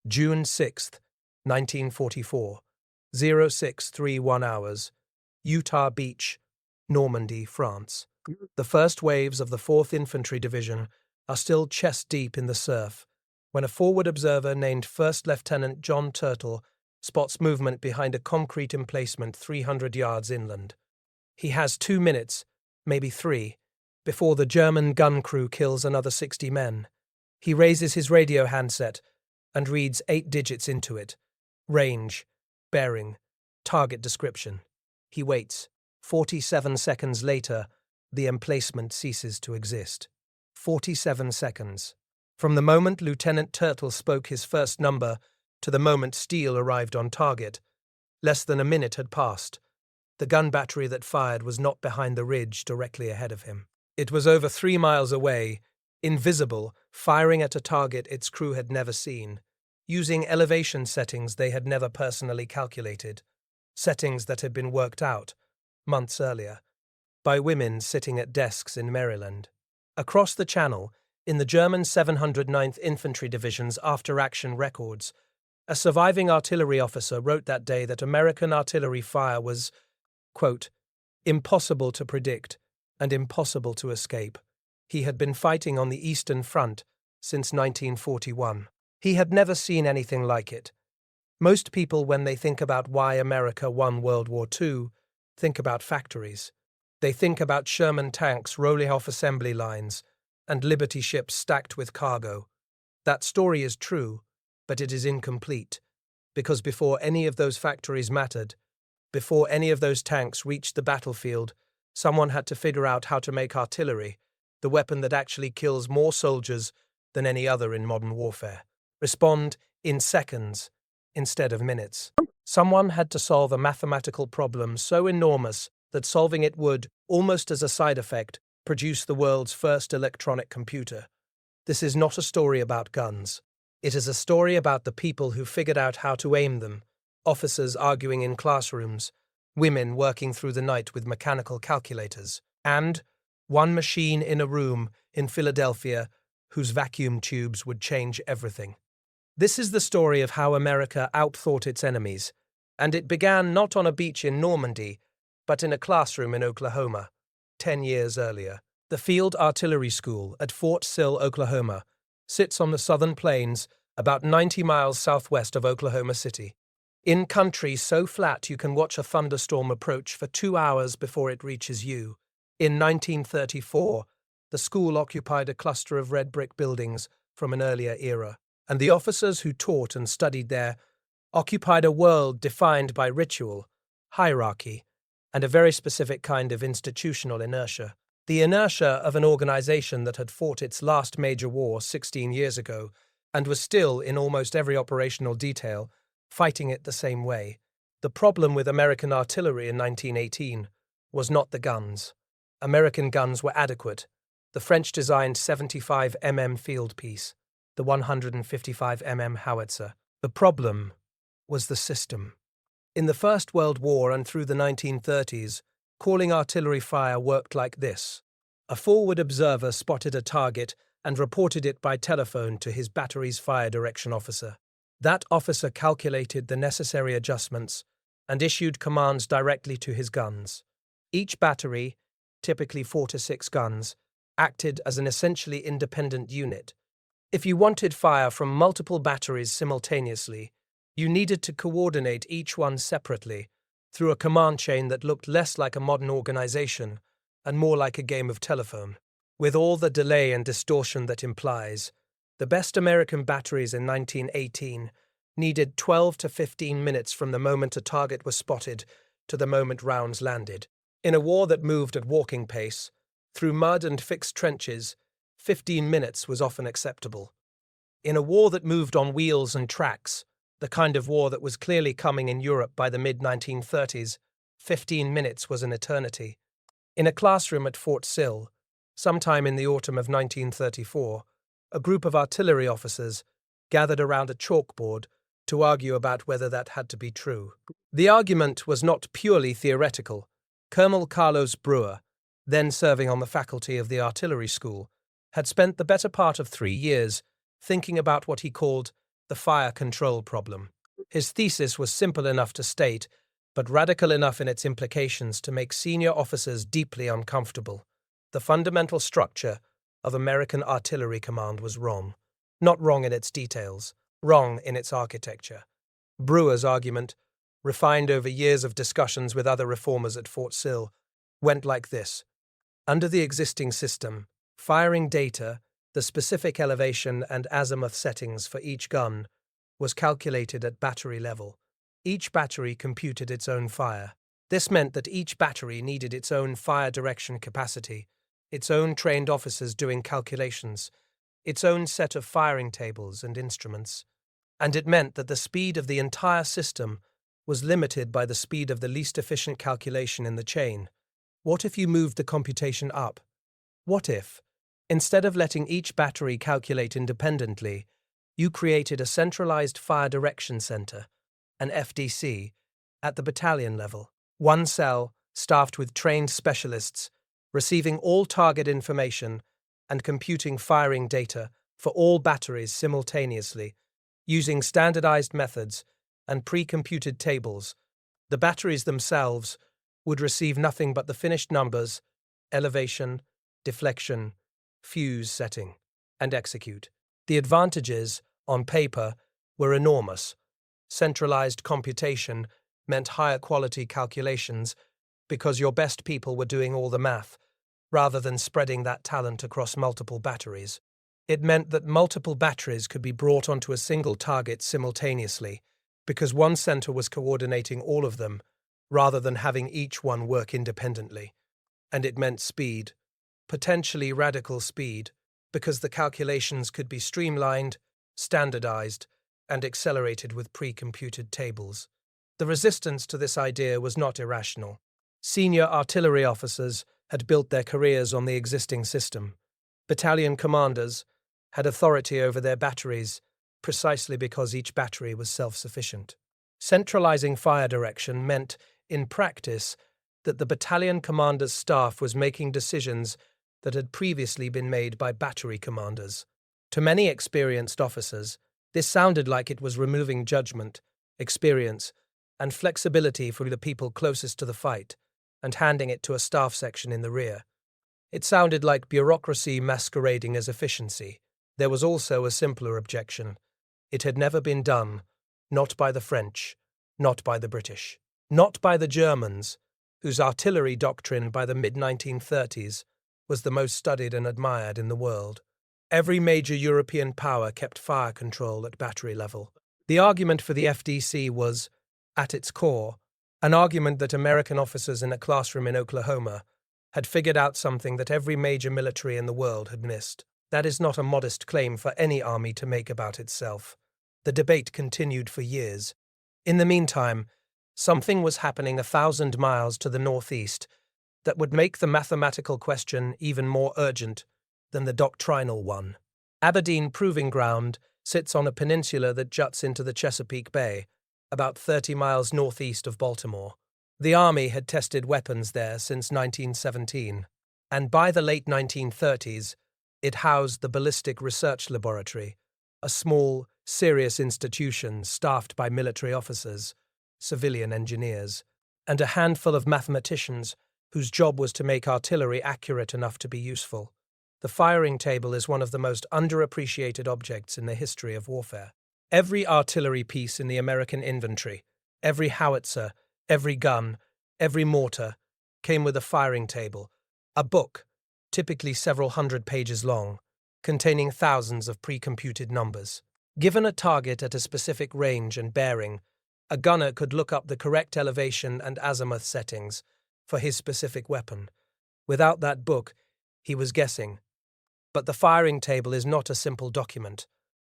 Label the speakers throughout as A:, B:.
A: June 6th, 1944, 0631 hours, Utah Beach, Normandy, France. The first waves of the 4th Infantry Division are still chest-deep in the surf when a forward observer named First Lieutenant John Turtle spots movement behind a concrete emplacement 300 yards inland. He has 2 minutes, maybe 3, before the German gun crew kills another 60 men. He raises his radio handset and reads 8 digits into it. Range, bearing, target description. He waits. 47 seconds later, the emplacement ceases to exist. 47 seconds. From the moment Lieutenant Turtle spoke his first number to the moment steel arrived on target, less than a minute had passed. The gun battery that fired was not behind the ridge directly ahead of him. It was over 3 miles away, invisible, firing at a target its crew had never seen, using elevation settings they had never personally calculated, settings that had been worked out, months earlier, by women sitting at desks in Maryland. Across the channel, in the German 709th Infantry Division's after-action records, a surviving artillery officer wrote that day that American artillery fire was, quote, impossible to predict and impossible to escape. He had been fighting on the Eastern Front since 1941. He had never seen anything like it. Most people, when they think about why America won World War II, think about factories. They think about Sherman tanks rolling off assembly lines and Liberty ships stacked with cargo. That story is true, but it is incomplete, because before any of those factories mattered, before any of those tanks reached the battlefield, someone had to figure out how to make artillery, the weapon that actually kills more soldiers than any other in modern warfare, respond in seconds instead of minutes. Someone had to solve a mathematical problem so enormous that solving it would, almost as a side effect, produce the world's first electronic computer. This is not a story about guns. It is a story about the people who figured out how to aim them, officers arguing in classrooms, women working through the night with mechanical calculators, and one machine in a room in Philadelphia whose vacuum tubes would change everything. This is the story of how America outthought its enemies, and it began not on a beach in Normandy, but in a classroom in Oklahoma, 10 years earlier. The Field Artillery School at Fort Sill, Oklahoma, sits on the southern plains about 90 miles southwest of Oklahoma City. In country so flat you can watch a thunderstorm approach for 2 hours before it reaches you. In 1934, the school occupied a cluster of red brick buildings from an earlier era, and the officers who taught and studied there occupied a world defined by ritual, hierarchy, and a very specific kind of institutional inertia. The inertia of an organization that had fought its last major war 16 years ago and was still, in almost every operational detail, fighting it the same way. The problem with American artillery in 1918 was not the guns. American guns were adequate. The French-designed 75 mm field piece, the 155 mm howitzer. The problem was the system. In the First World War and through the 1930s, calling artillery fire worked like this. A forward observer spotted a target and reported it by telephone to his battery's fire direction officer. That officer calculated the necessary adjustments and issued commands directly to his guns. Each battery, typically 4 to 6 guns, acted as an essentially independent unit. If you wanted fire from multiple batteries simultaneously, you needed to coordinate each one separately through a command chain that looked less like a modern organization and more like a game of telephone. With all the delay and distortion that implies, the best American batteries in 1918 needed 12 to 15 minutes from the moment a target was spotted to the moment rounds landed. In a war that moved at walking pace, through mud and fixed trenches, 15 minutes was often acceptable. In a war that moved on wheels and tracks, the kind of war that was clearly coming in Europe by the mid-1930s, 15 minutes was an eternity. In a classroom at Fort Sill, sometime in the autumn of 1934, a group of artillery officers gathered around a chalkboard to argue about whether that had to be true. The argument was not purely theoretical. Colonel Carlos Brewer, then serving on the faculty of the artillery school, had spent the better part of 3 years thinking about what he called the fire control problem. His thesis was simple enough to state, but radical enough in its implications to make senior officers deeply uncomfortable. The fundamental structure of American artillery command was wrong. Not wrong in its details, wrong in its architecture. Brewer's argument, refined over years of discussions with other reformers at Fort Sill, went like this. Under the existing system, firing data, the specific elevation and azimuth settings for each gun, was calculated at battery level. Each battery computed its own fire. This meant that each battery needed its own fire direction capacity, its own trained officers doing calculations, its own set of firing tables and instruments. And it meant that the speed of the entire system was limited by the speed of the least efficient calculation in the chain. What if you moved the computation up? What if, instead of letting each battery calculate independently, you created a centralized fire direction center, an FDC, at the battalion level? One cell, staffed with trained specialists, receiving all target information and computing firing data for all batteries simultaneously, using standardized methods and pre-computed tables. The batteries themselves would receive nothing but the finished numbers, elevation, deflection, fuse setting, and execute. The advantages, on paper, were enormous. Centralized computation meant higher quality calculations because your best people were doing all the math, rather than spreading that talent across multiple batteries. It meant that multiple batteries could be brought onto a single target simultaneously, because one center was coordinating all of them, rather than having each one work independently. And it meant speed, potentially radical speed, because the calculations could be streamlined, standardized, and accelerated with pre-computed tables. The resistance to this idea was not irrational. Senior artillery officers had built their careers on the existing system. Battalion commanders had authority over their batteries precisely because each battery was self-sufficient. Centralizing fire direction meant, in practice, that the battalion commander's staff was making decisions that had previously been made by battery commanders. To many experienced officers, this sounded like it was removing judgment, experience, and flexibility from the people closest to the fight and handing it to a staff section in the rear. It sounded like bureaucracy masquerading as efficiency. There was also a simpler objection. It had never been done, not by the French, not by the British, not by the Germans, whose artillery doctrine by the mid-1930s was the most studied and admired in the world. Every major European power kept fire control at battery level. The argument for the FDC was, at its core, an argument that American officers in a classroom in Oklahoma had figured out something that every major military in the world had missed. That is not a modest claim for any army to make about itself. The debate continued for years. In the meantime, something was happening 1,000 miles to the northeast that would make the mathematical question even more urgent than the doctrinal one. Aberdeen Proving Ground sits on a peninsula that juts into the Chesapeake Bay, about 30 miles northeast of Baltimore. The Army had tested weapons there since 1917, and by the late 1930s, it housed the Ballistic Research Laboratory, a small, serious institution staffed by military officers, civilian engineers, and a handful of mathematicians whose job was to make artillery accurate enough to be useful. The firing table is one of the most underappreciated objects in the history of warfare. Every artillery piece in the American inventory, every howitzer, every gun, every mortar, came with a firing table, a book, typically several hundred pages long, containing thousands of pre-computed numbers. Given a target at a specific range and bearing, a gunner could look up the correct elevation and azimuth settings for his specific weapon. Without that book, he was guessing. But the firing table is not a simple document.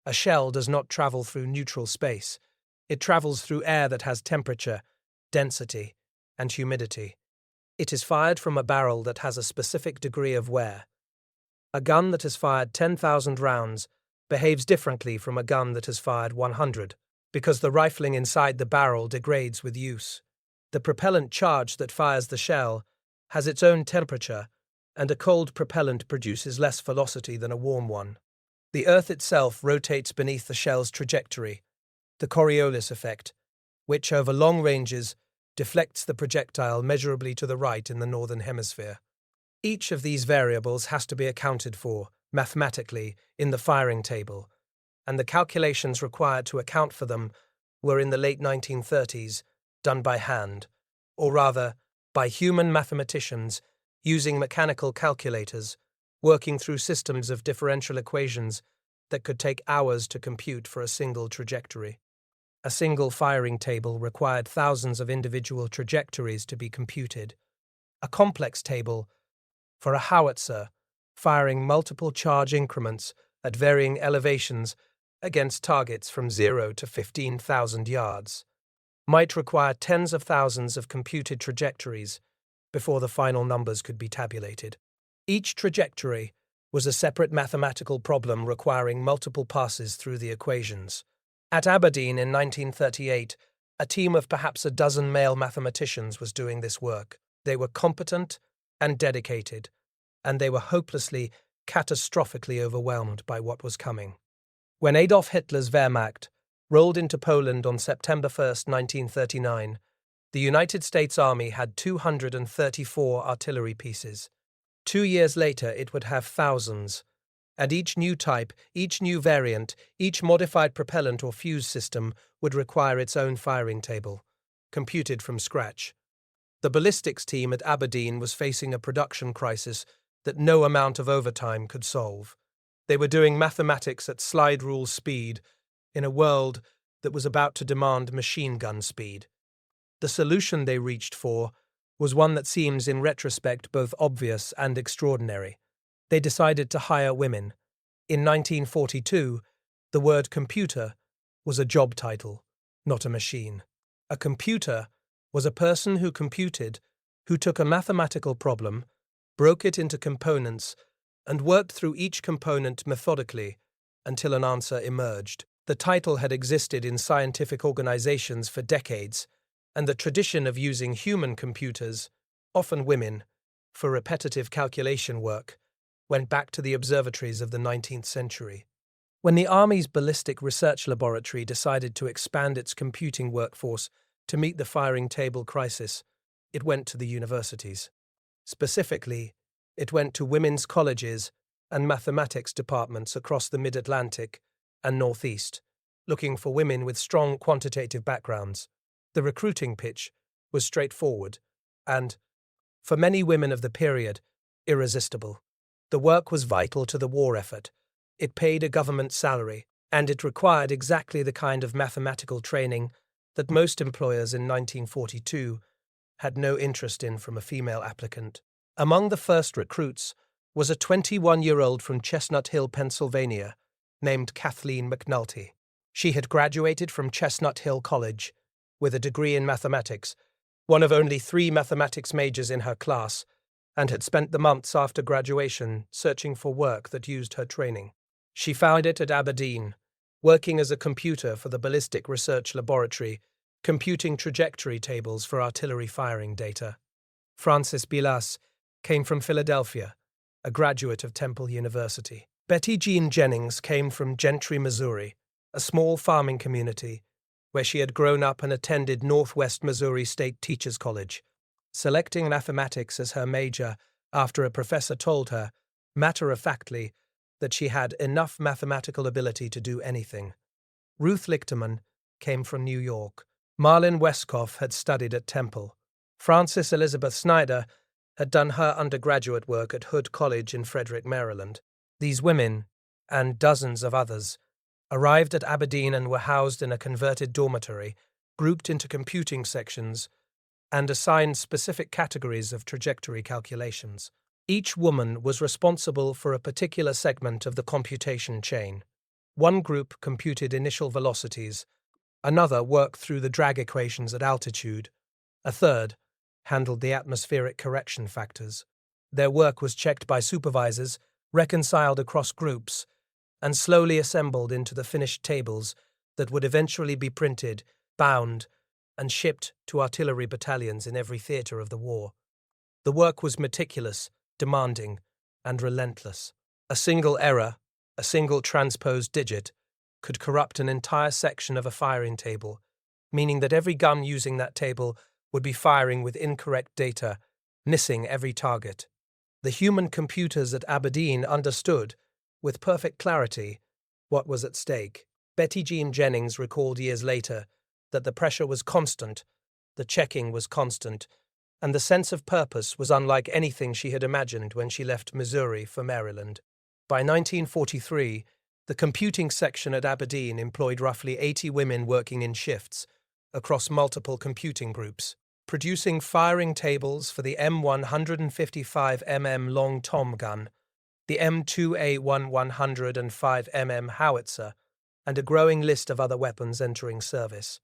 A: A shell does not travel through neutral space. It travels through air that has temperature, density, and humidity. It is fired from a barrel that has a specific degree of wear. A gun that has fired 10,000 rounds behaves differently from a gun that has fired 100, because the rifling inside the barrel degrades with use. The propellant charge that fires the shell has its own temperature, and a cold propellant produces less velocity than a warm one. The Earth itself rotates beneath the shell's trajectory, the Coriolis effect, which over long ranges deflects the projectile measurably to the right in the northern hemisphere. Each of these variables has to be accounted for, mathematically, in the firing table, and the calculations required to account for them were in the late 1930s done by hand, or rather, by human mathematicians using mechanical calculators, working through systems of differential equations that could take hours to compute for a single trajectory. A single firing table required thousands of individual trajectories to be computed. A complex table for a howitzer, firing multiple charge increments at varying elevations against targets from 0 to 15,000 yards, might require tens of thousands of computed trajectories before the final numbers could be tabulated. Each trajectory was a separate mathematical problem requiring multiple passes through the equations. At Aberdeen in 1938, a team of perhaps a dozen male mathematicians was doing this work. They were competent and dedicated, and they were hopelessly, catastrophically overwhelmed by what was coming. When Adolf Hitler's Wehrmacht rolled into Poland on September 1, 1939, the United States Army had 234 artillery pieces. 2 years later, it would have thousands, and each new type, each new variant, each modified propellant or fuse system would require its own firing table, computed from scratch. The ballistics team at Aberdeen was facing a production crisis that no amount of overtime could solve. They were doing mathematics at slide rule speed in a world that was about to demand machine gun speed. The solution they reached for was one that seems in retrospect both obvious and extraordinary. They decided to hire women. In 1942, the word computer was a job title, not a machine. A computer was a person who computed, who took a mathematical problem, broke it into components, and worked through each component methodically until an answer emerged. The title had existed in scientific organizations for decades, and the tradition of using human computers, often women, for repetitive calculation work went back to the observatories of the 19th century. When the Army's Ballistic Research Laboratory decided to expand its computing workforce to meet the firing table crisis, it went to the universities. Specifically, it went to women's colleges and mathematics departments across the Mid-Atlantic and Northeast, looking for women with strong quantitative backgrounds. The recruiting pitch was straightforward and, for many women of the period, irresistible. The work was vital to the war effort. It paid a government salary, and it required exactly the kind of mathematical training that most employers in 1942 had no interest in from a female applicant. Among the first recruits was a 21-year-old from Chestnut Hill, Pennsylvania, named Kathleen McNulty. She had graduated from Chestnut Hill College with a degree in mathematics, one of only 3 mathematics majors in her class, and had spent the months after graduation searching for work that used her training. She found it at Aberdeen, working as a computer for the Ballistic Research Laboratory, computing trajectory tables for artillery firing data. Frances Bilas came from Philadelphia, a graduate of Temple University. Betty Jean Jennings came from Gentry, Missouri, a small farming community where she had grown up and attended Northwest Missouri State Teachers College, selecting mathematics as her major after a professor told her, matter-of-factly, that she had enough mathematical ability to do anything. Ruth Lichterman came from New York. Marlin Westkoff had studied at Temple. Frances Elizabeth Snyder had done her undergraduate work at Hood College in Frederick, Maryland. These women, and dozens of others, arrived at Aberdeen and were housed in a converted dormitory, grouped into computing sections, and assigned specific categories of trajectory calculations. Each woman was responsible for a particular segment of the computation chain. One group computed initial velocities, another worked through the drag equations at altitude, a third handled the atmospheric correction factors. Their work was checked by supervisors, reconciled across groups, and slowly assembled into the finished tables that would eventually be printed, bound, and shipped to artillery battalions in every theater of the war. The work was meticulous, demanding, and relentless. A single error, A single transposed digit could corrupt an entire section of a firing table, meaning that every gun using that table would be firing with incorrect data, missing every target. The human computers at Aberdeen understood, with perfect clarity, what was at stake. Betty Jean Jennings recalled years later that the pressure was constant, the checking was constant, and the sense of purpose was unlike anything she had imagined when she left Missouri for Maryland. By 1943, the computing section at Aberdeen employed roughly 80 women working in shifts across multiple computing groups, producing firing tables for the M155mm long tom gun, the M2A1 105mm howitzer, and a growing list of other weapons entering service.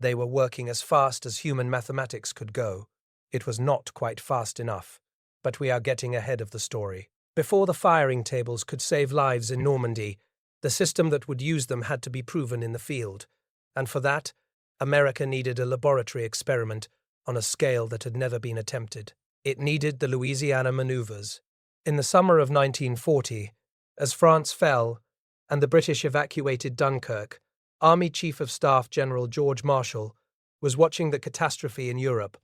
A: They were working as fast as human mathematics could go. It was not quite fast enough, but we are getting ahead of the story. Before the firing tables could save lives in Normandy, the system that would use them had to be proven in the field, and for that, America needed a laboratory experiment on a scale that had never been attempted. It needed the Louisiana maneuvers. In the summer of 1940, as France fell and the British evacuated Dunkirk, Army Chief of Staff General George Marshall was watching the catastrophe in Europe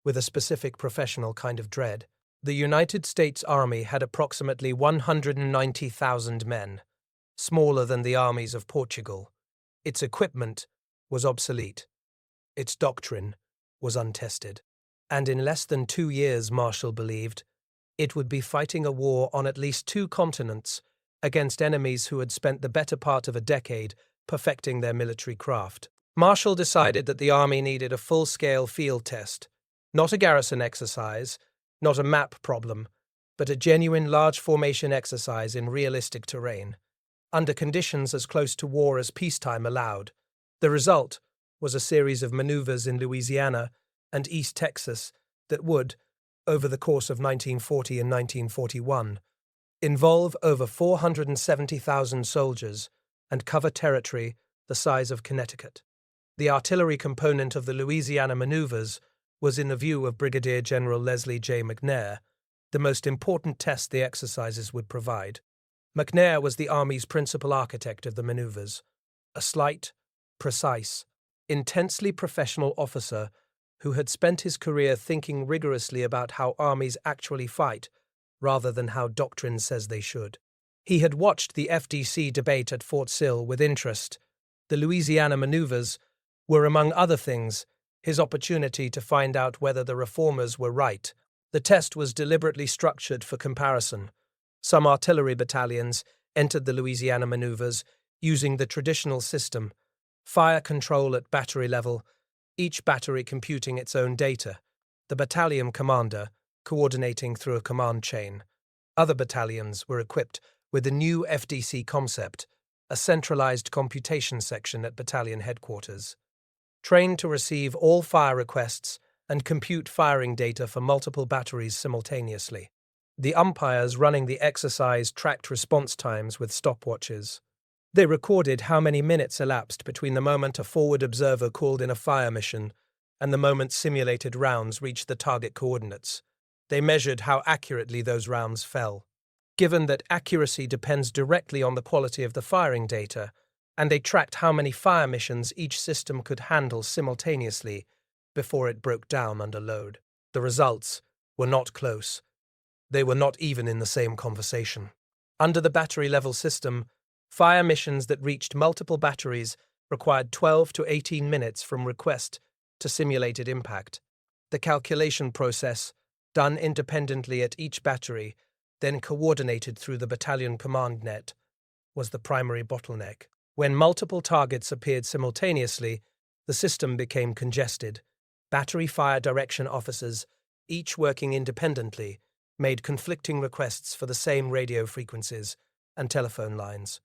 A: with a specific professional kind of dread. The United States Army had approximately 190,000 men, smaller than the armies of Portugal. Its equipment was obsolete. Its doctrine was untested. And in less than 2 years, Marshall believed, it would be fighting a war on at least 2 continents against enemies who had spent the better part of a decade perfecting their military craft. Marshall decided that the Army needed a full-scale field test, not a garrison exercise, not a map problem, but a genuine large formation exercise in realistic terrain, under conditions as close to war as peacetime allowed. The result was a series of maneuvers in Louisiana and East Texas that would, over the course of 1940 and 1941, involve over 470,000 soldiers and cover territory the size of Connecticut. The artillery component of the Louisiana maneuvers was in the view of Brigadier General Leslie J. McNair, the most important test the exercises would provide. McNair was the Army's principal architect of the maneuvers, a slight, precise, intensely professional officer who had spent his career thinking rigorously about how armies actually fight, rather than how doctrine says they should. He had watched the FDC debate at Fort Sill with interest. The Louisiana maneuvers were, among other things, his opportunity to find out whether the reformers were right. The test was deliberately structured for comparison. Some artillery battalions entered the Louisiana maneuvers using the traditional system, fire control at battery level, each battery computing its own data, the battalion commander coordinating through a command chain. Other battalions were equipped with the new FDC concept, a centralized computation section at battalion headquarters, trained to receive all fire requests and compute firing data for multiple batteries simultaneously. The umpires running the exercise tracked response times with stopwatches. They recorded how many minutes elapsed between the moment a forward observer called in a fire mission and the moment simulated rounds reached the target coordinates. They measured how accurately those rounds fell. Given that accuracy depends directly on the quality of the firing data, and they tracked how many fire missions each system could handle simultaneously before it broke down under load. The results were not close. They were not even in the same conversation. Under the battery-level system, fire missions that reached multiple batteries required 12 to 18 minutes from request to simulated impact. The calculation process, done independently at each battery, then coordinated through the battalion command net, was the primary bottleneck. When multiple targets appeared simultaneously, the system became congested. Battery fire direction officers, each working independently, made conflicting requests for the same radio frequencies and telephone lines.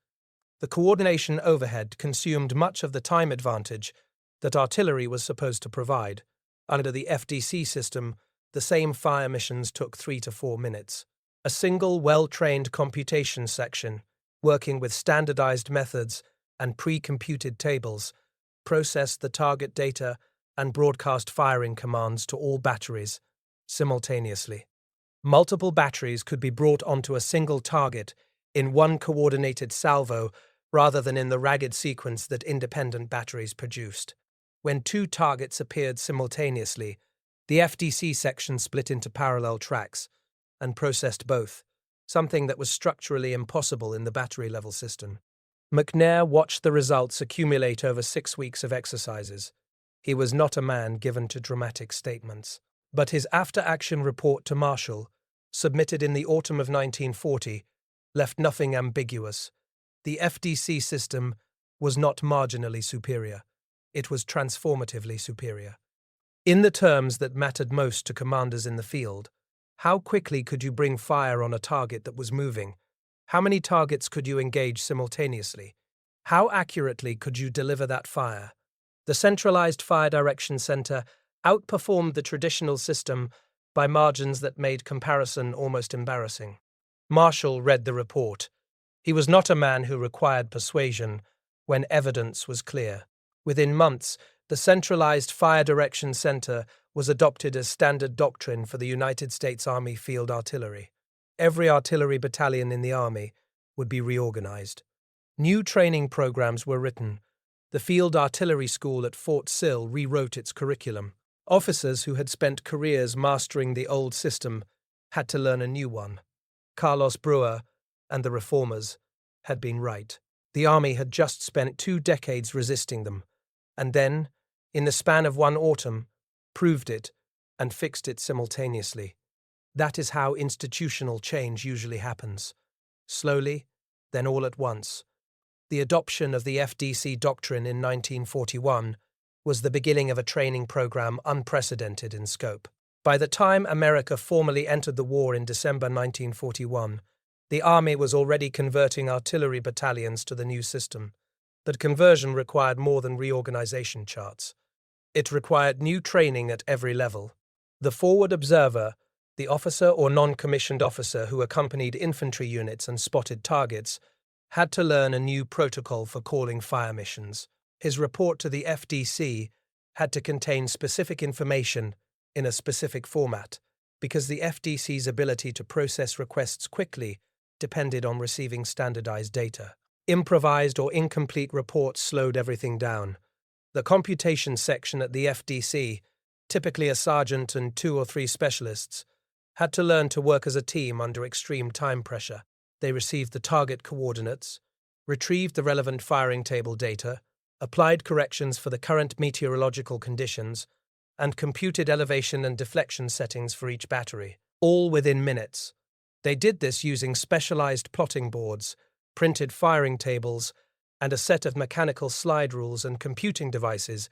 A: The coordination overhead consumed much of the time advantage that artillery was supposed to provide. Under the FDC system, the same fire missions took 3 to 4 minutes. A single well-trained computation section, working with standardized methods and pre-computed tables, processed the target data and broadcast firing commands to all batteries simultaneously. Multiple batteries could be brought onto a single target in one coordinated salvo rather than in the ragged sequence that independent batteries produced. When two targets appeared simultaneously, the FDC section split into parallel tracks and processed both, something that was structurally impossible in the battery-level system. McNair watched the results accumulate over 6 weeks of exercises. He was not a man given to dramatic statements. But his after-action report to Marshall, submitted in the autumn of 1940, left nothing ambiguous. The FDC system was not marginally superior. It was transformatively superior. In the terms that mattered most to commanders in the field, how quickly could you bring fire on a target that was moving? How many targets could you engage simultaneously? How accurately could you deliver that fire? The centralized fire direction center outperformed the traditional system by margins that made comparison almost embarrassing. Marshall read the report. He was not a man who required persuasion when evidence was clear. Within months, the centralized fire direction center was adopted as standard doctrine for the United States Army Field Artillery. Every artillery battalion in the Army would be reorganized. New training programs were written. The Field Artillery School at Fort Sill rewrote its curriculum. Officers who had spent careers mastering the old system had to learn a new one. Carlos Brewer and the reformers had been right. The Army had just spent 2 decades resisting them, and then, in the span of one autumn, proved it and fixed it simultaneously. That is how institutional change usually happens. Slowly, then all at once. The adoption of the FDC doctrine in 1941 was the beginning of a training program unprecedented in scope. By the time America formally entered the war in December 1941, the Army was already converting artillery battalions to the new system. But conversion required more than reorganization charts. It required new training at every level. The forward observer, the officer or non-commissioned officer who accompanied infantry units and spotted targets, had to learn a new protocol for calling fire missions. His report to the FDC had to contain specific information in a specific format, because the FDC's ability to process requests quickly depended on receiving standardized data. Improvised or incomplete reports slowed everything down. The computation section at the FDC, typically a sergeant and 2 or 3 specialists, had to learn to work as a team under extreme time pressure. They received the target coordinates, retrieved the relevant firing table data, applied corrections for the current meteorological conditions, and computed elevation and deflection settings for each battery, all within minutes. They did this using specialized plotting boards, printed firing tables, and a set of mechanical slide rules and computing devices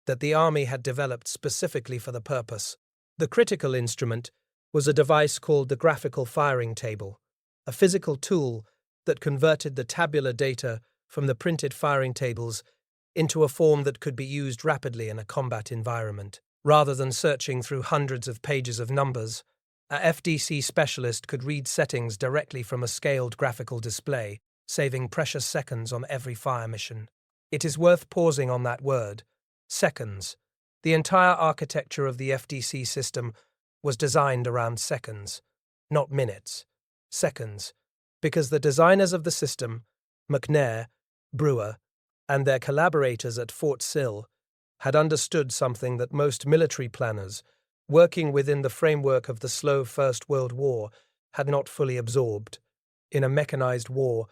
A: that the Army had developed specifically for the purpose. The critical instrument was a device called the graphical firing table, a physical tool that converted the tabular data from the printed firing tables into a form that could be used rapidly in a combat environment. Rather than searching through hundreds of pages of numbers, a FDC specialist could read settings directly from a scaled graphical display, saving precious seconds on every fire mission. It is worth pausing on that word, seconds. The entire architecture of the FDC system was designed around seconds, not minutes. Seconds, because the designers of the system, McNair, Brewer, and their collaborators at Fort Sill, had understood something that most military planners, working within the framework of the slow First World War, had not fully absorbed. In a mechanized war,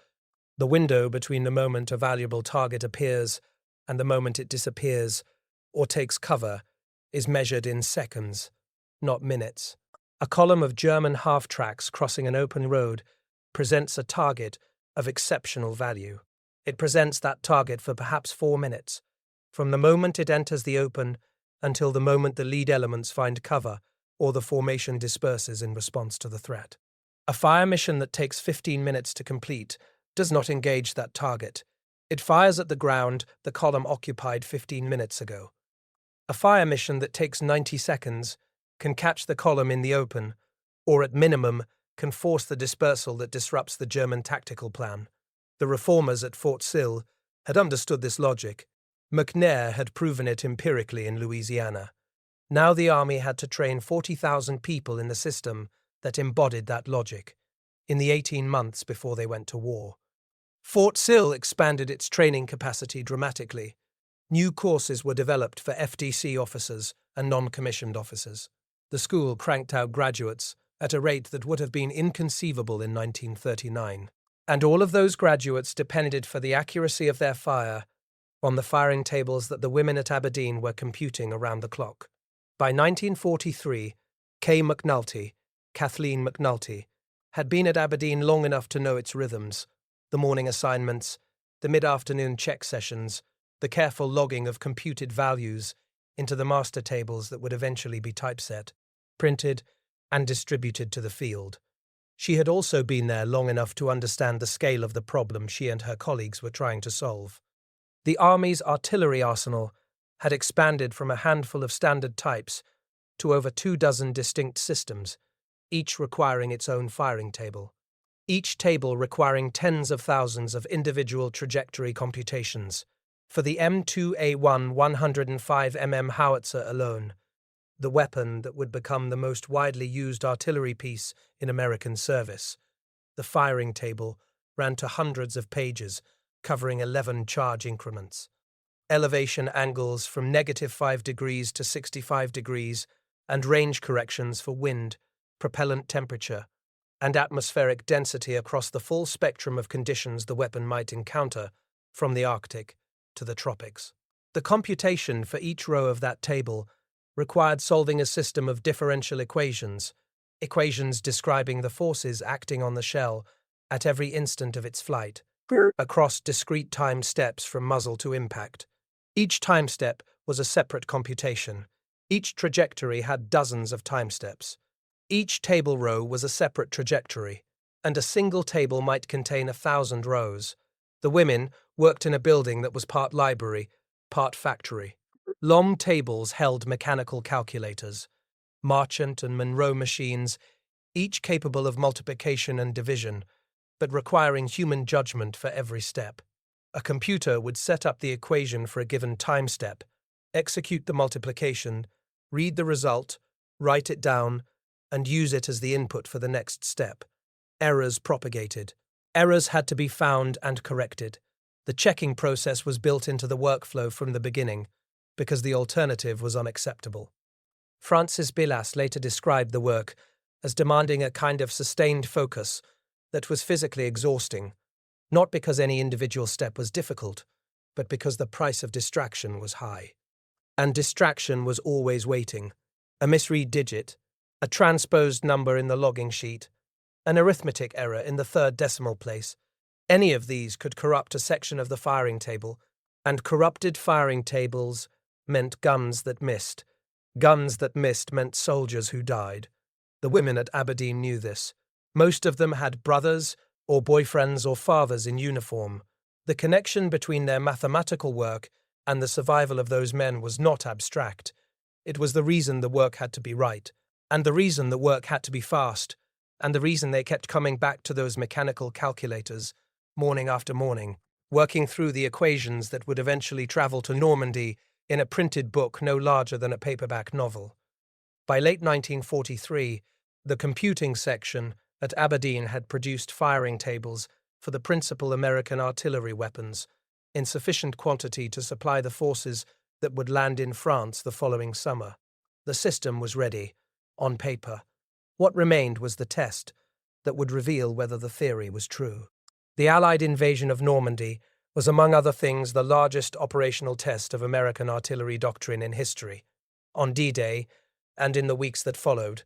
A: the window between the moment a valuable target appears and the moment it disappears or takes cover is measured in seconds, not minutes. A column of German half-tracks crossing an open road presents a target of exceptional value. It presents that target for perhaps 4 minutes, from the moment it enters the open until the moment the lead elements find cover or the formation disperses in response to the threat. A fire mission that takes 15 minutes to complete does not engage that target. It fires at the ground the column occupied 15 minutes ago. A fire mission that takes 90 seconds can catch the column in the open, or at minimum can force the dispersal that disrupts the German tactical plan. The reformers at Fort Sill had understood this logic. McNair had proven it empirically in Louisiana. Now the Army had to train 40,000 people in the system that embodied that logic. in the 18 months before they went to war. Fort Sill expanded its training capacity dramatically. New courses were developed for FDC officers and non-commissioned officers. The school cranked out graduates at a rate that would have been inconceivable in 1939. And all of those graduates depended for the accuracy of their fire on the firing tables that the women at Aberdeen were computing around the clock. By 1943, Kathleen McNulty, had been at Aberdeen long enough to know its rhythms, the morning assignments, the mid-afternoon check sessions, the careful logging of computed values into the master tables that would eventually be typeset, printed, and distributed to the field. She had also been there long enough to understand the scale of the problem she and her colleagues were trying to solve. The Army's artillery arsenal had expanded from a handful of standard types to over 24 distinct systems, each requiring its own firing table. Each table requiring tens of thousands of individual trajectory computations. For the M2A1 105mm howitzer alone, the weapon that would become the most widely used artillery piece in American service, the firing table ran to hundreds of pages, covering 11 charge increments. Elevation angles from -5 degrees to 65 degrees, and range corrections for wind, propellant temperature, and atmospheric density across the full spectrum of conditions the weapon might encounter, from the Arctic to the tropics. The computation for each row of that table required solving a system of differential equations describing the forces acting on the shell at every instant of its flight, across discrete time steps from muzzle to impact. Each time step was a separate computation. Each trajectory had dozens of time steps. Each table row was a separate trajectory, and a single table might contain 1,000 rows. The women worked in a building that was part library, part factory. Long tables held mechanical calculators, Marchant and Monroe machines, each capable of multiplication and division, but requiring human judgment for every step. A computer would set up the equation for a given time step, execute the multiplication, read the result, write it down, and use it as the input for the next step. Errors propagated. Errors had to be found and corrected. The checking process was built into the workflow from the beginning, because the alternative was unacceptable. Francis Bilas later described the work as demanding a kind of sustained focus that was physically exhausting, not because any individual step was difficult, but because the price of distraction was high. And distraction was always waiting. A misread digit, a transposed number in the logging sheet, an arithmetic error in the third decimal place. Any of these could corrupt a section of the firing table, and corrupted firing tables meant guns that missed. Guns that missed meant soldiers who died. The women at Aberdeen knew this. Most of them had brothers or boyfriends or fathers in uniform. The connection between their mathematical work and the survival of those men was not abstract. It was the reason the work had to be right, and the reason the work had to be fast, and the reason they kept coming back to those mechanical calculators, morning after morning, working through the equations that would eventually travel to Normandy in a printed book no larger than a paperback novel. By late 1943, the computing section at Aberdeen had produced firing tables for the principal American artillery weapons in sufficient quantity to supply the forces that would land in France the following summer. The system was ready, on paper. What remained was the test that would reveal whether the theory was true. The Allied invasion of Normandy was, among other things, the largest operational test of American artillery doctrine in history. On D-Day, and in the weeks that followed,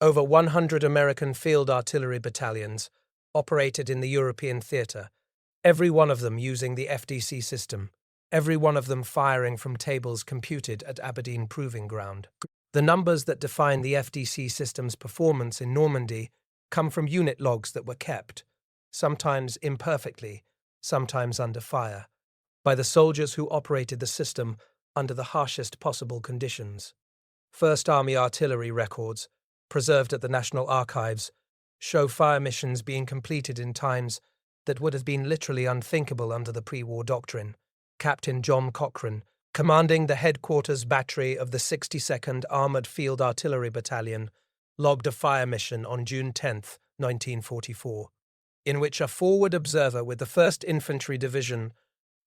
A: over 100 American field artillery battalions operated in the European theater, every one of them using the FDC system, every one of them firing from tables computed at Aberdeen Proving Ground. The numbers that define the FDC system's performance in Normandy come from unit logs that were kept, sometimes imperfectly, sometimes under fire, by the soldiers who operated the system under the harshest possible conditions. First Army artillery records, preserved at the National Archives, show fire missions being completed in times that would have been literally unthinkable under the pre-war doctrine. Captain John Cochrane, commanding the headquarters battery of the 62nd Armoured Field Artillery Battalion, logged a fire mission on June 10, 1944, in which a forward observer with the 1st Infantry Division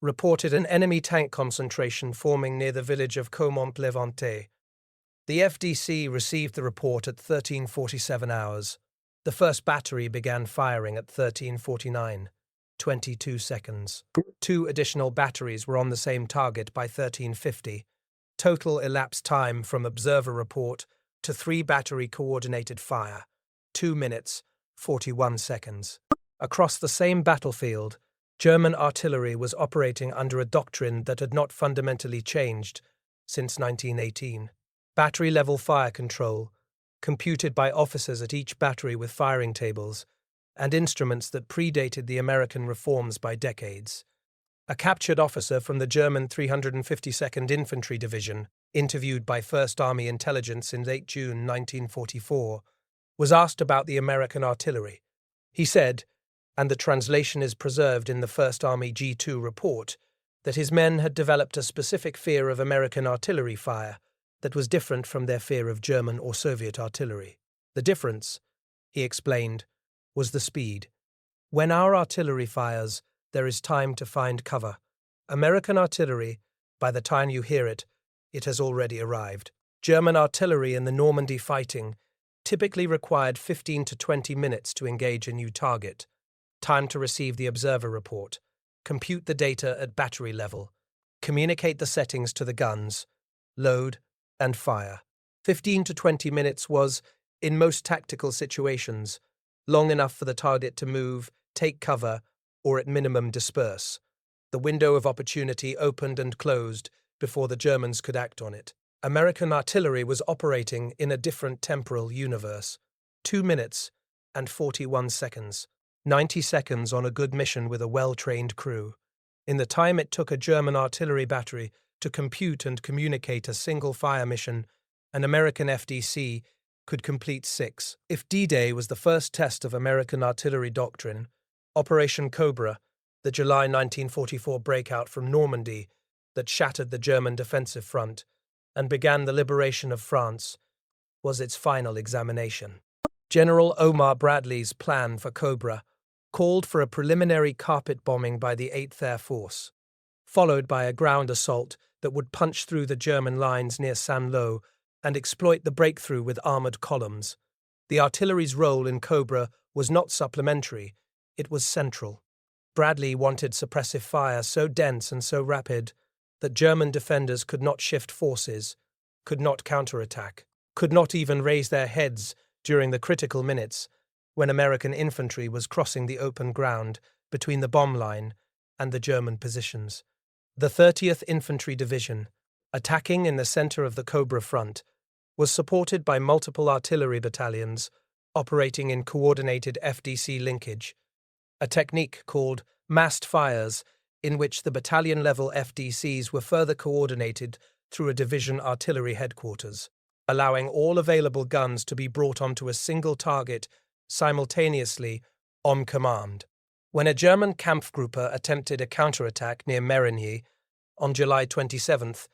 A: reported an enemy tank concentration forming near the village of Caumont-Levante. The FDC received the report at 13:47 hours. The first battery began firing at 13:49, 22 seconds. 2 additional batteries were on the same target by 13:50. Total elapsed time from observer report to 3 battery coordinated fire, 2 minutes, 41 seconds. Across the same battlefield, German artillery was operating under a doctrine that had not fundamentally changed since 1918. Battery-level fire control, computed by officers at each battery with firing tables, and instruments that predated the American reforms by decades. A captured officer from the German 352nd Infantry Division, interviewed by 1st Army Intelligence in late June 1944, was asked about the American artillery. He said, and the translation is preserved in the 1st Army G2 report, that his men had developed a specific fear of American artillery fire that was different from their fear of German or Soviet artillery. The difference, he explained, was the speed. When our artillery fires, there is time to find cover. American artillery, by the time you hear it, it has already arrived. German artillery in the Normandy fighting typically required 15 to 20 minutes to engage a new target. Time to receive the observer report, compute the data at battery level, communicate the settings to the guns, load, and fire. 15 to 20 minutes was, in most tactical situations, long enough for the target to move, take cover, or at minimum disperse. The window of opportunity opened and closed before the Germans could act on it. American artillery was operating in a different temporal universe. 2 minutes and 41 seconds. 90 seconds on a good mission with a well-trained crew. In the time it took a German artillery battery to compute and communicate a single fire mission, an American FDC could complete 6. If D-Day was the first test of American artillery doctrine, Operation Cobra, the July 1944 breakout from Normandy that shattered the German defensive front and began the liberation of France, was its final examination. General Omar Bradley's plan for Cobra called for a preliminary carpet bombing by the 8th Air Force, followed by a ground assault that would punch through the German lines near Saint-Lô and exploit the breakthrough with armored columns. The artillery's role in Cobra was not supplementary, it was central. Bradley wanted suppressive fire so dense and so rapid that German defenders could not shift forces, could not counterattack, could not even raise their heads during the critical minutes when American infantry was crossing the open ground between the bomb line and the German positions. The 30th Infantry Division, attacking in the center of the Cobra front, was supported by multiple artillery battalions operating in coordinated FDC linkage, a technique called massed fires in which the battalion-level FDCs were further coordinated through a division artillery headquarters, allowing all available guns to be brought onto a single target simultaneously on command. When a German Kampfgruppe attempted a counterattack near Mérigny on July 27th,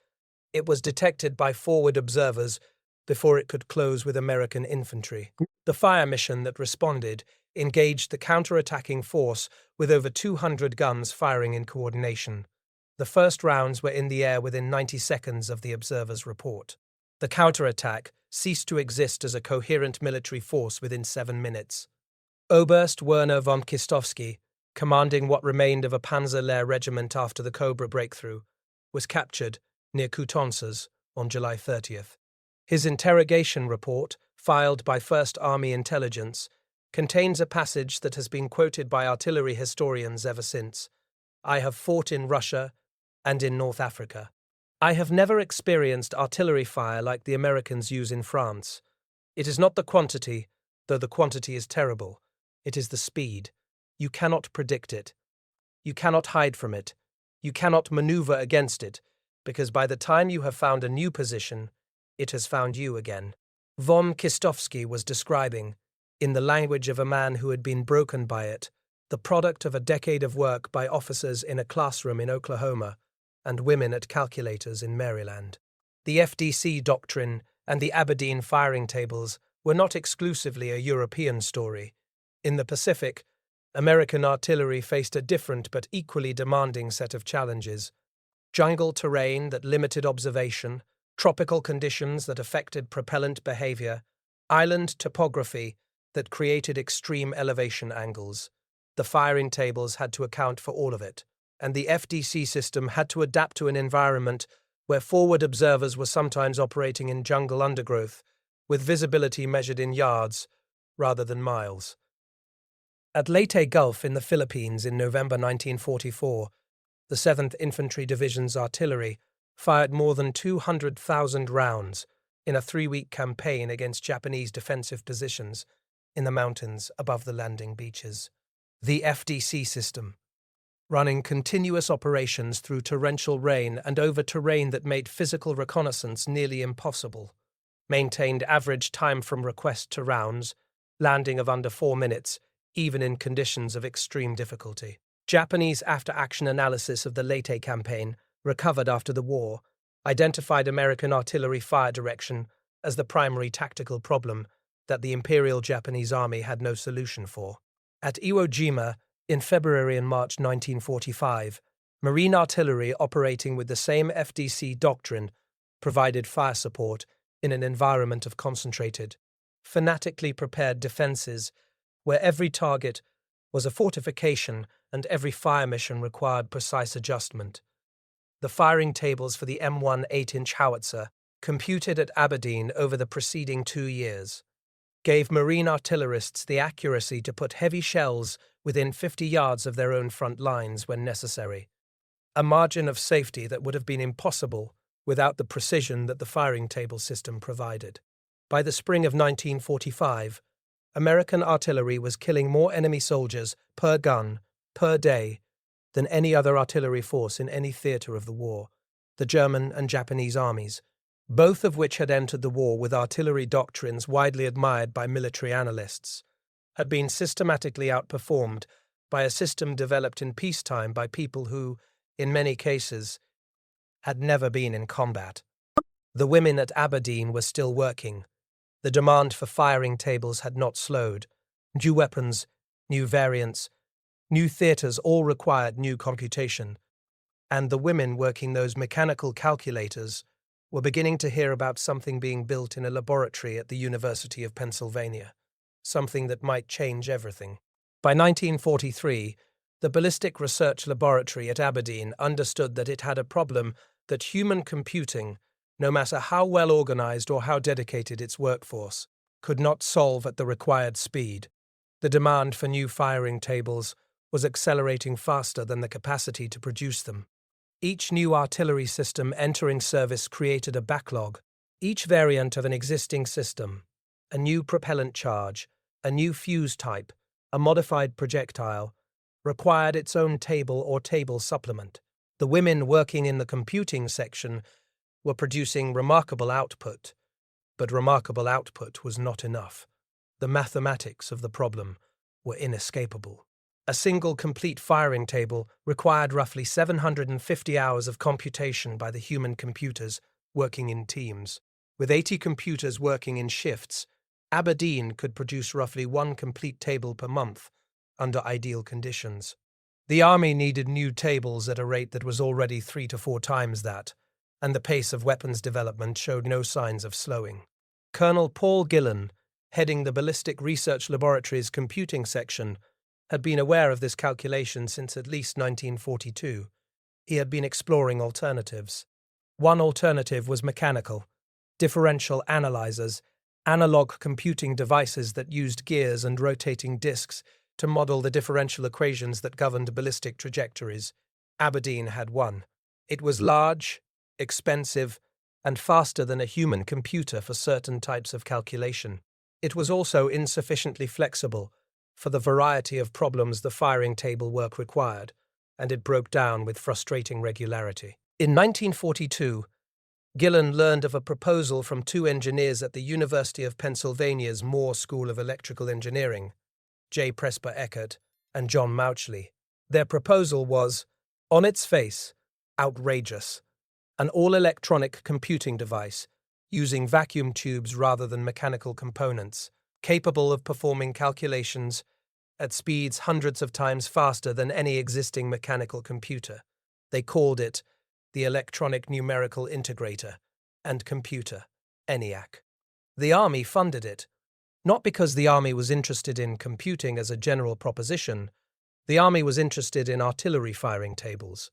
A: it was detected by forward observers before it could close with American infantry. The fire mission that responded engaged the counterattacking force with over 200 guns firing in coordination. The first rounds were in the air within 90 seconds of the observer's report. The counterattack ceased to exist as a coherent military force within 7 minutes. Oberst Werner von Kistowski, commanding what remained of a Panzer Lehr regiment after the Cobra breakthrough, was captured near Coutances on July 30th. His interrogation report, filed by 1st Army Intelligence, contains a passage that has been quoted by artillery historians ever since. "I have fought in Russia and in North Africa. I have never experienced artillery fire like the Americans use in France. It is not the quantity, though the quantity is terrible. It is the speed. You cannot predict it. You cannot hide from it. You cannot maneuver against it, because by the time you have found a new position, it has found you again." Von Kistowski was describing, in the language of a man who had been broken by it, the product of a decade of work by officers in a classroom in Oklahoma and women at calculators in Maryland. The FDC doctrine and the Aberdeen firing tables were not exclusively a European story. In the Pacific, American artillery faced a different but equally demanding set of challenges: jungle terrain that limited observation, tropical conditions that affected propellant behavior, island topography that created extreme elevation angles. The firing tables had to account for all of it, and the FDC system had to adapt to an environment where forward observers were sometimes operating in jungle undergrowth, with visibility measured in yards rather than miles. At Leyte Gulf in the Philippines in November 1944, the 7th Infantry Division's artillery fired more than 200,000 rounds in a 3-week campaign against Japanese defensive positions in the mountains above the landing beaches. The FDC system, running continuous operations through torrential rain and over terrain that made physical reconnaissance nearly impossible, maintained average time from request to rounds, landing of under 4 minutes, even in conditions of extreme difficulty. Japanese after-action analysis of the Leyte campaign, recovered after the war, identified American artillery fire direction as the primary tactical problem that the Imperial Japanese Army had no solution for. At Iwo Jima, in February and March 1945, Marine artillery operating with the same FDC doctrine provided fire support in an environment of concentrated, fanatically prepared defenses where every target was a fortification and every fire mission required precise adjustment. The firing tables for the M1 8-inch howitzer, computed at Aberdeen over the preceding 2 years, gave Marine artillerists the accuracy to put heavy shells within 50 yards of their own front lines when necessary, a margin of safety that would have been impossible without the precision that the firing table system provided. By the spring of 1945, American artillery was killing more enemy soldiers per gun, per day, than any other artillery force in any theatre of the war, the German and Japanese armies, both of which had entered the war with artillery doctrines widely admired by military analysts, had been systematically outperformed by a system developed in peacetime by people who, in many cases, had never been in combat. The women at Aberdeen were still working. The demand for firing tables had not slowed. New weapons, new variants, new theatres all required new computation, and the women working those mechanical calculators were beginning to hear about something being built in a laboratory at the University of Pennsylvania, something that might change everything. By 1943, the Ballistic Research Laboratory at Aberdeen understood that it had a problem that human computing, no matter how well organized or how dedicated its workforce, could not solve at the required speed. The demand for new firing tables was accelerating faster than the capacity to produce them. Each new artillery system entering service created a backlog. Each variant of an existing system, a new propellant charge, a new fuse type, a modified projectile, required its own table or table supplement. The women working in the computing section were producing remarkable output, but remarkable output was not enough. The mathematics of the problem were inescapable. A single complete firing table required roughly 750 hours of computation by the human computers working in teams. With 80 computers working in shifts, Aberdeen could produce roughly 1 complete table per month under ideal conditions. The Army needed new tables at a rate that was already 3 to 4 times that, and the pace of weapons development showed no signs of slowing. Colonel Paul Gillen, heading the Ballistic Research Laboratory's computing section, had been aware of this calculation since at least 1942. He had been exploring alternatives. One alternative was mechanical, differential analyzers, analog computing devices that used gears and rotating disks to model the differential equations that governed ballistic trajectories. Aberdeen had one. It was large, expensive, and faster than a human computer for certain types of calculation. It was also insufficiently flexible for the variety of problems the firing table work required, and it broke down with frustrating regularity. In 1942, Gillen learned of a proposal from 2 engineers at the University of Pennsylvania's Moore School of Electrical Engineering, J. Presper Eckert and John Mauchly. Their proposal was, on its face, outrageous: an all-electronic computing device, using vacuum tubes rather than mechanical components, capable of performing calculations at speeds hundreds of times faster than any existing mechanical computer. They called it the Electronic Numerical Integrator and Computer, ENIAC. The Army funded it, not because the Army was interested in computing as a general proposition. The Army was interested in artillery firing tables.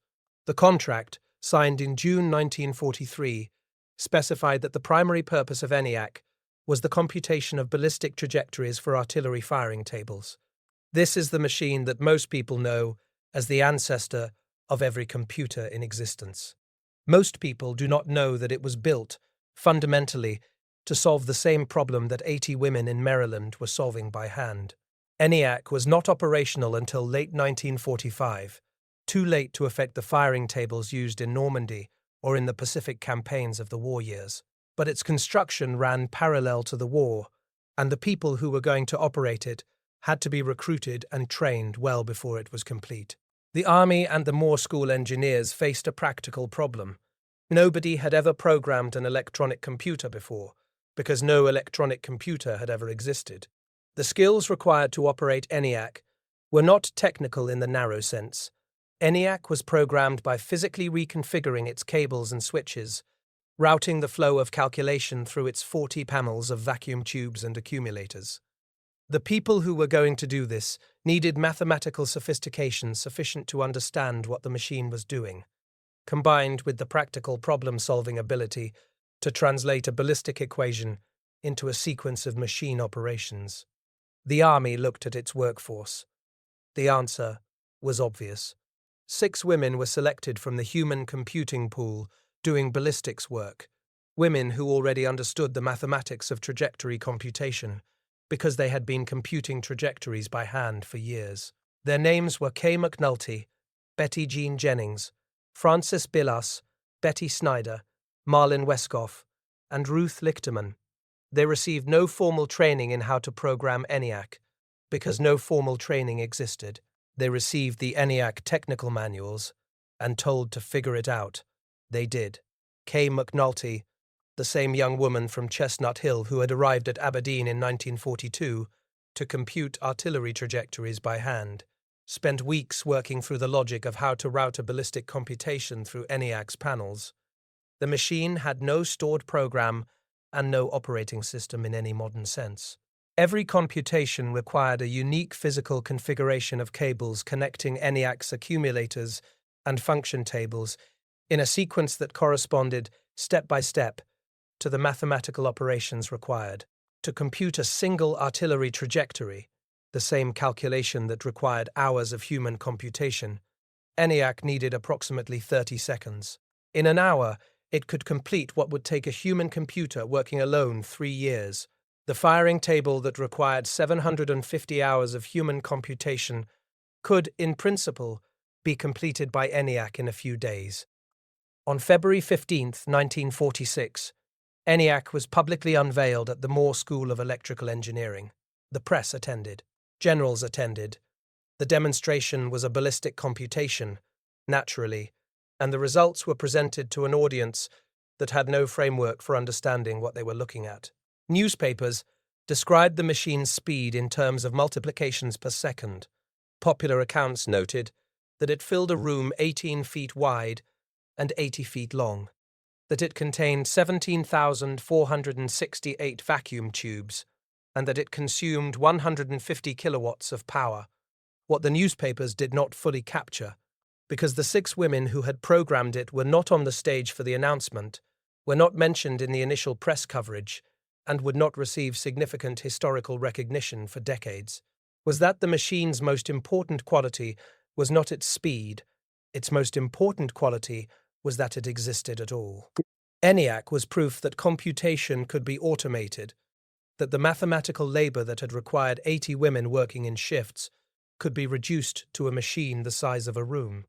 A: The contract, signed in June 1943, specified that the primary purpose of ENIAC was the computation of ballistic trajectories for artillery firing tables. This is the machine that most people know as the ancestor of every computer in existence. Most people do not know that it was built, fundamentally, to solve the same problem that 80 women in Maryland were solving by hand. ENIAC was not operational until late 1945, too late to affect the firing tables used in Normandy or in the Pacific campaigns of the war years. But its construction ran parallel to the war, and the people who were going to operate it had to be recruited and trained well before it was complete. The Army and the Moore School engineers faced a practical problem. Nobody had ever programmed an electronic computer before, because no electronic computer had ever existed. The skills required to operate ENIAC were not technical in the narrow sense. ENIAC was programmed by physically reconfiguring its cables and switches, routing the flow of calculation through its 40 panels of vacuum tubes and accumulators. The people who were going to do this needed mathematical sophistication sufficient to understand what the machine was doing, combined with the practical problem-solving ability to translate a ballistic equation into a sequence of machine operations. The Army looked at its workforce. The answer was obvious. 6 women were selected from the human computing pool doing ballistics work, women who already understood the mathematics of trajectory computation because they had been computing trajectories by hand for years. Their names were Kay McNulty, Betty Jean Jennings, Frances Billas, Betty Snyder, Marlin Weskoff, and Ruth Lichterman. They received no formal training in how to program ENIAC, because no formal training existed. They received the ENIAC technical manuals and told to figure it out. They did. Kay McNulty, the same young woman from Chestnut Hill who had arrived at Aberdeen in 1942 to compute artillery trajectories by hand, spent weeks working through the logic of how to route a ballistic computation through ENIAC's panels. The machine had no stored program and no operating system in any modern sense. Every computation required a unique physical configuration of cables connecting ENIAC's accumulators and function tables in a sequence that corresponded, step by step, to the mathematical operations required. To compute a single artillery trajectory, the same calculation that required hours of human computation, ENIAC needed approximately 30 seconds. In an hour, it could complete what would take a human computer working alone 3 years. The firing table that required 750 hours of human computation could, in principle, be completed by ENIAC in a few days. On February 15, 1946, ENIAC was publicly unveiled at the Moore School of Electrical Engineering. The press attended. Generals attended. The demonstration was a ballistic computation, naturally, and the results were presented to an audience that had no framework for understanding what they were looking at. Newspapers described the machine's speed in terms of multiplications per second. Popular accounts noted that it filled a room 18 feet wide and 80 feet long, that it contained 17,468 vacuum tubes, and that it consumed 150 kilowatts of power. What the newspapers did not fully capture, because the 6 women who had programmed it were not on the stage for the announcement, were not mentioned in the initial press coverage, and would not receive significant historical recognition for decades, was that the machine's most important quality was not its speed. Its most important quality was that it existed at all. ENIAC was proof that computation could be automated, that the mathematical labor that had required 80 women working in shifts could be reduced to a machine the size of a room.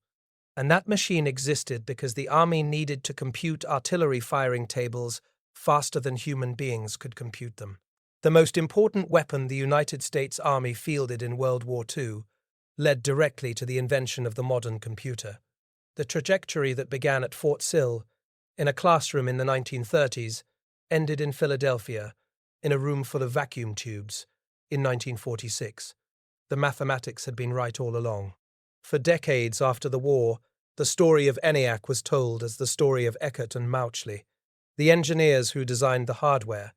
A: And that machine existed because the Army needed to compute artillery firing tables faster than human beings could compute them. The most important weapon the United States Army fielded in World War II led directly to the invention of the modern computer. The trajectory that began at Fort Sill, in a classroom in the 1930s, ended in Philadelphia, in a room full of vacuum tubes, in 1946. The mathematics had been right all along. For decades after the war, the story of ENIAC was told as the story of Eckert and Mauchly, the engineers who designed the hardware,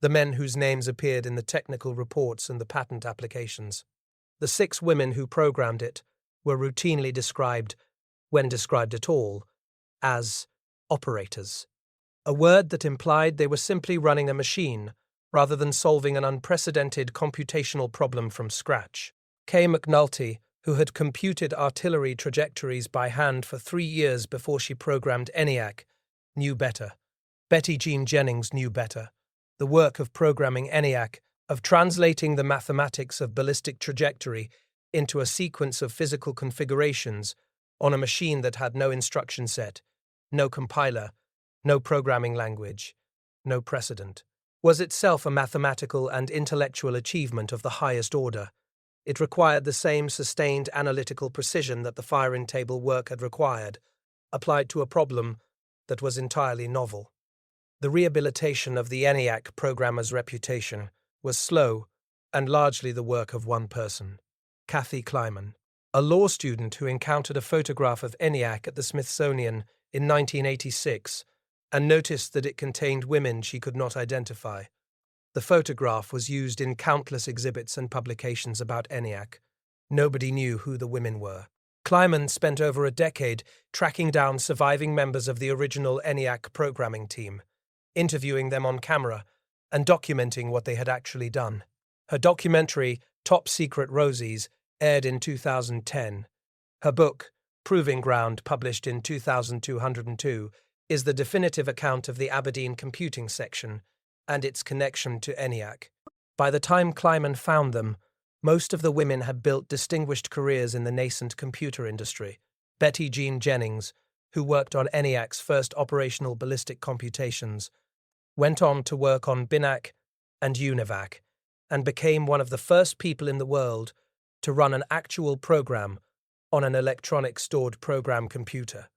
A: the men whose names appeared in the technical reports and the patent applications. The 6 women who programmed it were routinely described, when described at all, as operators, a word that implied they were simply running a machine rather than solving an unprecedented computational problem from scratch. Kay McNulty, who had computed artillery trajectories by hand for 3 years before she programmed ENIAC, knew better. Betty Jean Jennings knew better. The work of programming ENIAC, of translating the mathematics of ballistic trajectory into a sequence of physical configurations on a machine that had no instruction set, no compiler, no programming language, no precedent, was itself a mathematical and intellectual achievement of the highest order. It required the same sustained analytical precision that the firing table work had required, applied to a problem that was entirely novel. The rehabilitation of the ENIAC programmer's reputation was slow and largely the work of one person, Kathy Kleiman, a law student who encountered a photograph of ENIAC at the Smithsonian in 1986 and noticed that it contained women she could not identify. The photograph was used in countless exhibits and publications about ENIAC. Nobody knew who the women were. Kleiman spent over a decade tracking down surviving members of the original ENIAC programming team, interviewing them on camera and documenting what they had actually done. Her documentary, Top Secret Rosies, aired in 2010. Her book, Proving Ground, published in 2202, is the definitive account of the Aberdeen computing section and its connection to ENIAC. By the time Kleiman found them, most of the women had built distinguished careers in the nascent computer industry. Betty Jean Jennings, who worked on ENIAC's first operational ballistic computations, went on to work on BINAC and UNIVAC, and became one of the first people in the world to run an actual program on an electronic stored program computer.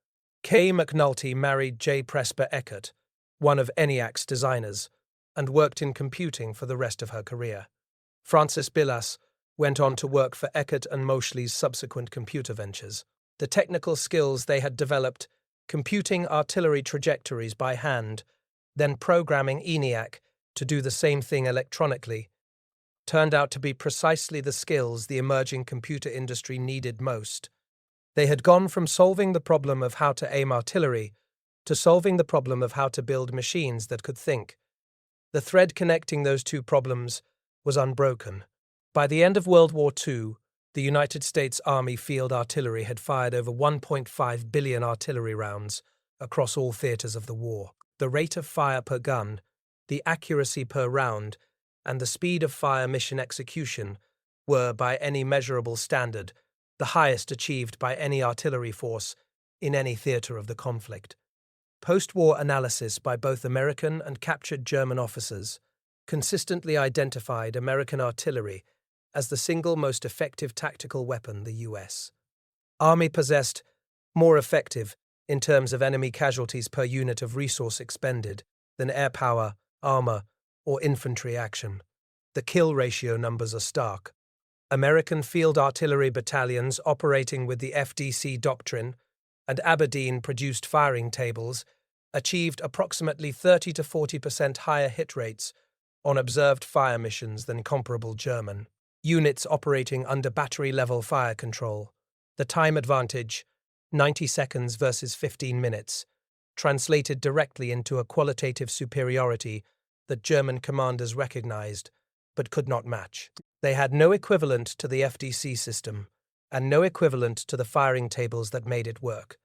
A: Kay McNulty married J. Presper Eckert, one of ENIAC's designers, and worked in computing for the rest of her career. Frances Billas went on to work for Eckert and Mauchly's subsequent computer ventures. The technical skills they had developed, computing artillery trajectories by hand, then programming ENIAC to do the same thing electronically, turned out to be precisely the skills the emerging computer industry needed most. They had gone from solving the problem of how to aim artillery to solving the problem of how to build machines that could think. The thread connecting those two problems was unbroken. By the end of World War II, the United States Army Field Artillery had fired over 1.5 billion artillery rounds across all theaters of the war. The rate of fire per gun, the accuracy per round, and the speed of fire mission execution were, by any measurable standard, the highest achieved by any artillery force in any theater of the conflict. Post-war analysis by both American and captured German officers consistently identified American artillery as the single most effective tactical weapon the U.S. Army possessed, more effective, in terms of enemy casualties per unit of resource expended, than air power, armor, or infantry action. The kill ratio numbers are stark. American field artillery battalions operating with the FDC doctrine and Aberdeen-produced firing tables achieved approximately 30 to 40% higher hit rates on observed fire missions than comparable German units operating under battery-level fire control. The time advantage, 90 seconds versus 15 minutes, translated directly into a qualitative superiority that German commanders recognized but could not match. They had no equivalent to the FDC system, and no equivalent to the firing tables that made it work.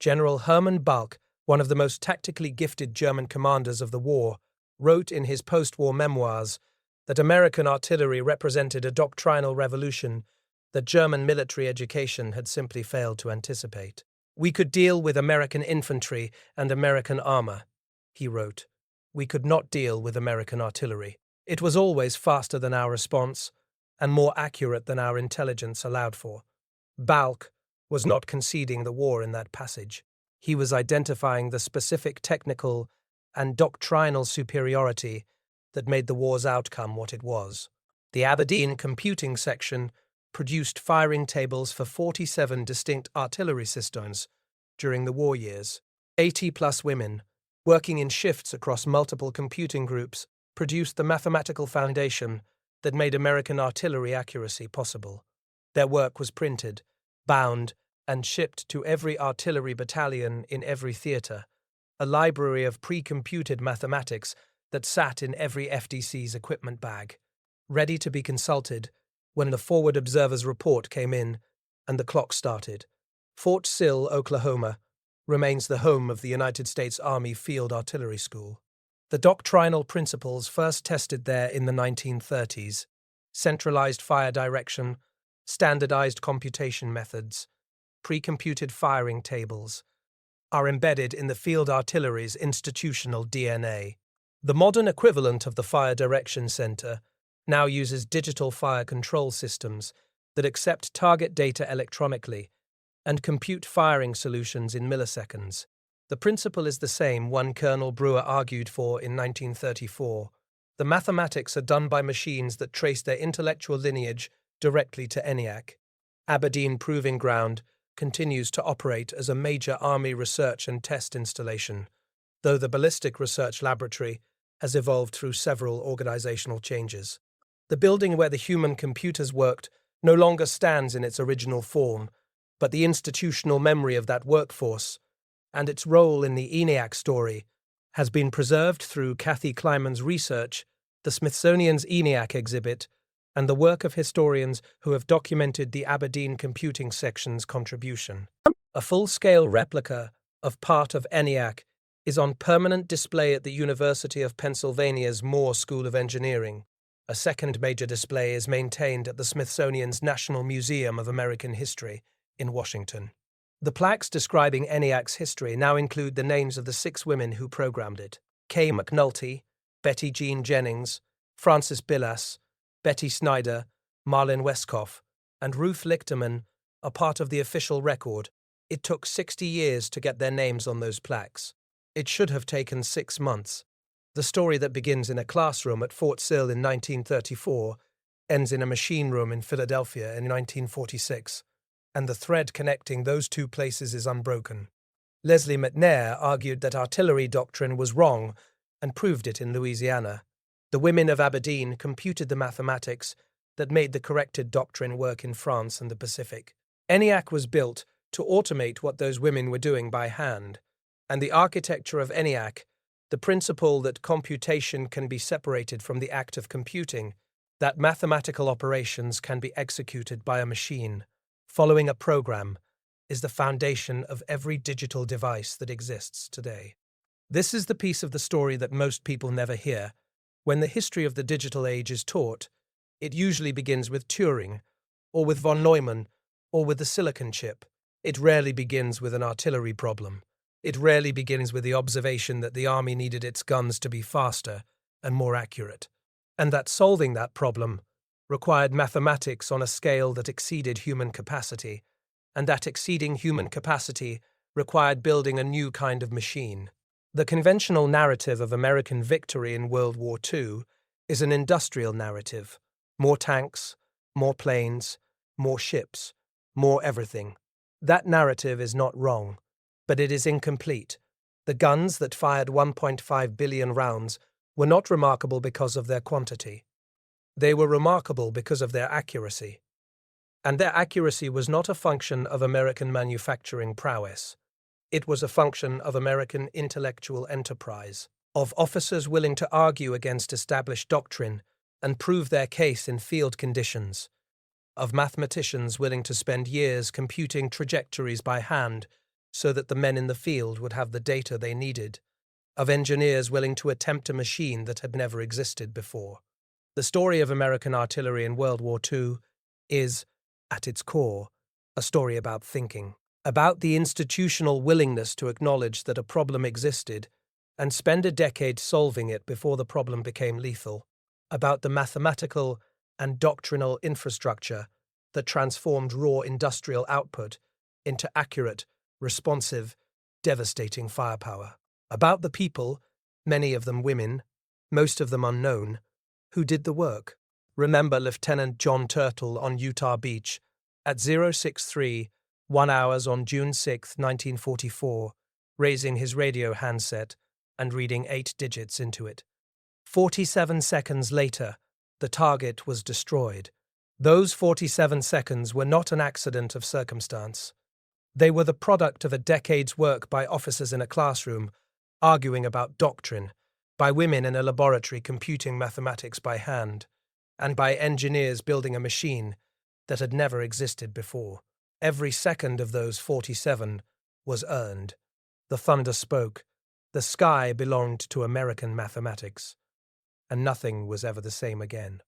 A: General Hermann Balck, one of the most tactically gifted German commanders of the war, wrote in his post-war memoirs that American artillery represented a doctrinal revolution that German military education had simply failed to anticipate. "We could deal with American infantry and American armor," he wrote. "We could not deal with American artillery. It was always faster than our response and more accurate than our intelligence allowed for." Balck was not conceding the war in that passage. He was identifying the specific technical and doctrinal superiority that made the war's outcome what it was. The Aberdeen computing section produced firing tables for 47 distinct artillery systems during the war years. 80-plus women, working in shifts across multiple computing groups, produced the mathematical foundation that made American artillery accuracy possible. Their work was printed, bound, and shipped to every artillery battalion in every theater, a library of pre-computed mathematics that sat in every FDC's equipment bag, ready to be consulted when the Forward Observer's report came in and the clock started. Fort Sill, Oklahoma, remains the home of the United States Army Field Artillery School. The doctrinal principles first tested there in the 1930s, centralized fire direction, standardized computation methods, pre-computed firing tables, are embedded in the field artillery's institutional DNA. The modern equivalent of the Fire Direction Center now uses digital fire control systems that accept target data electronically and compute firing solutions in milliseconds. The principle is the same one Colonel Brewer argued for in 1934. The mathematics are done by machines that trace their intellectual lineage directly to ENIAC. Aberdeen Proving Ground continues to operate as a major Army research and test installation, though the Ballistic Research Laboratory has evolved through several organizational changes. The building where the human computers worked no longer stands in its original form, but the institutional memory of that workforce and its role in the ENIAC story has been preserved through Kathy Kleiman's research, the Smithsonian's ENIAC exhibit, and the work of historians who have documented the Aberdeen computing section's contribution. A full-scale replica of part of ENIAC is on permanent display at the University of Pennsylvania's Moore School of Engineering. A second major display is maintained at the Smithsonian's National Museum of American History in Washington. The plaques describing ENIAC's history now include the names of the 6 women who programmed it: Kay McNulty, Betty Jean Jennings, Frances Billas, Betty Snyder, Marlin Westkoff, and Ruth Lichterman are part of the official record. It took 60 years to get their names on those plaques. It should have taken 6 months. The story that begins in a classroom at Fort Sill in 1934 ends in a machine room in Philadelphia in 1946, and the thread connecting those two places is unbroken. Leslie McNair argued that artillery doctrine was wrong and proved it in Louisiana. The women of Aberdeen computed the mathematics that made the corrected doctrine work in France and the Pacific. ENIAC was built to automate what those women were doing by hand, and the architecture of ENIAC, the principle that computation can be separated from the act of computing, that mathematical operations can be executed by a machine, following a program, is the foundation of every digital device that exists today. This is the piece of the story that most people never hear. When the history of the digital age is taught, it usually begins with Turing, or with von Neumann, or with the silicon chip. It rarely begins with an artillery problem. It rarely begins with the observation that the army needed its guns to be faster and more accurate, and that solving that problem required mathematics on a scale that exceeded human capacity, and that exceeding human capacity required building a new kind of machine. The conventional narrative of American victory in World War II is an industrial narrative. More tanks, more planes, more ships, more everything. That narrative is not wrong, but it is incomplete. The guns that fired 1.5 billion rounds were not remarkable because of their quantity. They were remarkable because of their accuracy. And their accuracy was not a function of American manufacturing prowess. It was a function of American intellectual enterprise, of officers willing to argue against established doctrine and prove their case in field conditions, of mathematicians willing to spend years computing trajectories by hand so that the men in the field would have the data they needed, of engineers willing to attempt a machine that had never existed before. The story of American artillery in World War II is, at its core, a story about thinking, about the institutional willingness to acknowledge that a problem existed and spend a decade solving it before the problem became lethal, about the mathematical and doctrinal infrastructure that transformed raw industrial output into accurate, responsive, devastating firepower, about the people, many of them women, most of them unknown, who did the work. Remember Lieutenant John Turtle on Utah Beach at 063 1 hours on June 6, 1944, raising his radio handset and reading 8 digits into it. 47 seconds later, the target was destroyed. Those 47 seconds were not an accident of circumstance. They were the product of a decade's work by officers in a classroom arguing about doctrine, by women in a laboratory computing mathematics by hand, and by engineers building a machine that had never existed before. Every second of those 47 was earned. The thunder spoke. The sky belonged to American mathematics. And nothing was ever the same again.